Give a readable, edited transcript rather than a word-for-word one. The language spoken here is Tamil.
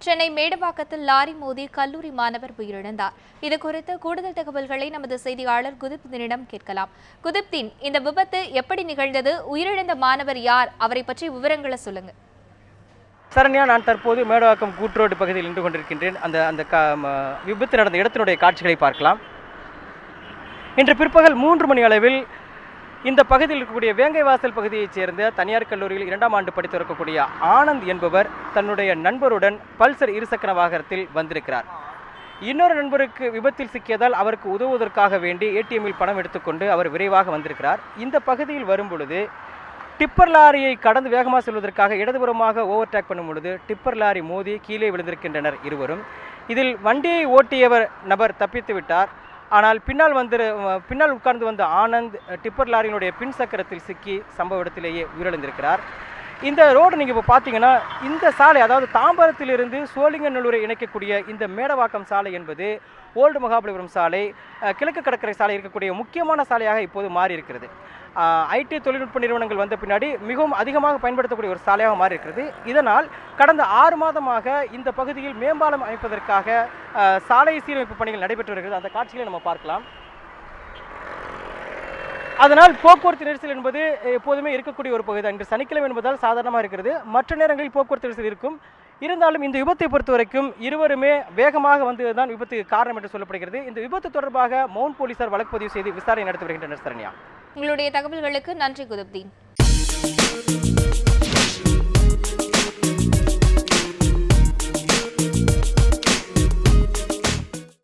சென்னை மேடவாக்கத்தில் லாரி மோதி கல்லூரி மாணவர் உயிரிழந்தார். இதுகுறித்து கூடுதல் தகவல்களை நமது செய்தியாளர் குதிப்தீனிடம் கேட்கலாம். குதிப்தீன், இந்த விபத்து எப்படி நிகழ்ந்தது? உயிரிழந்த மாணவர் யார்? அவரை பற்றி விவரங்களை சொல்லுங்க. சரண்யா, நான் தற்போது மேடவாக்கம் கூட்ரோடு பகுதியில் நின்று கொண்டிருக்கின்றேன். அந்த விபத்து நடந்த இடத்தினுடைய காட்சிகளை பார்க்கலாம். இன்று பிற்பகல் 3 மணி அளவில் இந்த பகுதியில் இருக்கக்கூடிய வேங்கைவாசல் பகுதியைச் சேர்ந்த தனியார் கல்லூரியில் 2ஆம் ஆண்டு படித்து இருக்கக்கூடிய ஆனந்த் என்பவர் தன்னுடைய நண்பருடன் பல்சர் இருசக்கர வாகனத்தில் வந்திருக்கிறார். இன்னொரு நண்பருக்கு விபத்தில் சிக்கியதால் அவருக்கு உதவுவதற்காக வேண்டி ஏடிஎம்மில் பணம் எடுத்துக்கொண்டு அவர் விரைவாக வந்திருக்கிறார். இந்த பகுதியில் வரும் பொழுது டிப்பர் லாரியை கடந்து வேகமாக செல்வதற்காக இடதுபுறமாக ஓவர்டேக் பண்ணும் பொழுது டிப்பர் லாரி மோதி கீழே விழுந்திருக்கின்றனர் இருவரும். இதில் வண்டியை ஓட்டியவர் நபர் தப்பித்து விட்டார். ஆனால் பின்னால் உட்கார்ந்து வந்த ஆனந்த் டிப்பர் லாரியினுடைய பின் சக்கரத்தில் சிக்கி சம்பவ இடத்திலேயே உயிரிழந்திருக்கிறார். இந்த ரோடு நீங்கள் இப்போ பார்த்தீங்கன்னா, இந்த சாலை, அதாவது தாம்பரத்திலிருந்து சோழிங்கநல்லூரை இணைக்கக்கூடிய இந்த மேடவாக்கம் சாலை என்பது ஓல்டு மகாபலிபுரம் சாலை, கிழக்கு கடற்கரை சாலை இருக்கக்கூடிய முக்கியமான சாலையாக இப்போது மாறி இருக்கிறது. ஐடி தொழில்நுட்ப நிறுவனங்கள் வந்த பின்னாடி மிகவும் அதிகமாக பயன்படுத்தக்கூடிய ஒரு சாலையாக மாறி இருக்கிறது. இதனால் கடந்த 6 மாதமாக இந்த பகுதியில் மேம்பாலம் அமைப்பதற்காக சாலை சீரமைப்பு பணிகள் நடைபெற்று வருகிறது. அந்த காட்சிகளை நம்ம பார்க்கலாம். அதனால் போக்குவரத்து நெரிசல் என்பது எப்போதுமே இருக்கக்கூடிய ஒரு பகுதி. அன்று சனிக்கிழமை என்பதால் சாதாரணமாக இருக்கிறது. மற்ற நேரங்களில் போக்குவரத்து நெரிசல் இருக்கும். இருந்தாலும் இந்த விபத்தை பொறுத்த வரைக்கும் இருவருமே வேகமாக வந்ததுதான் விபத்துக்கு காரணம் என்று சொல்லப்படுகிறது. இந்த விபத்து தொடர்பாக மவுண்ட் போலீசார் வழக்கு பதிவு செய்து விசாரணை நடத்தி வருகின்றனர். சரண்யா, உங்களுடைய தகவல்களுக்கு நன்றி குதிப்தீன்.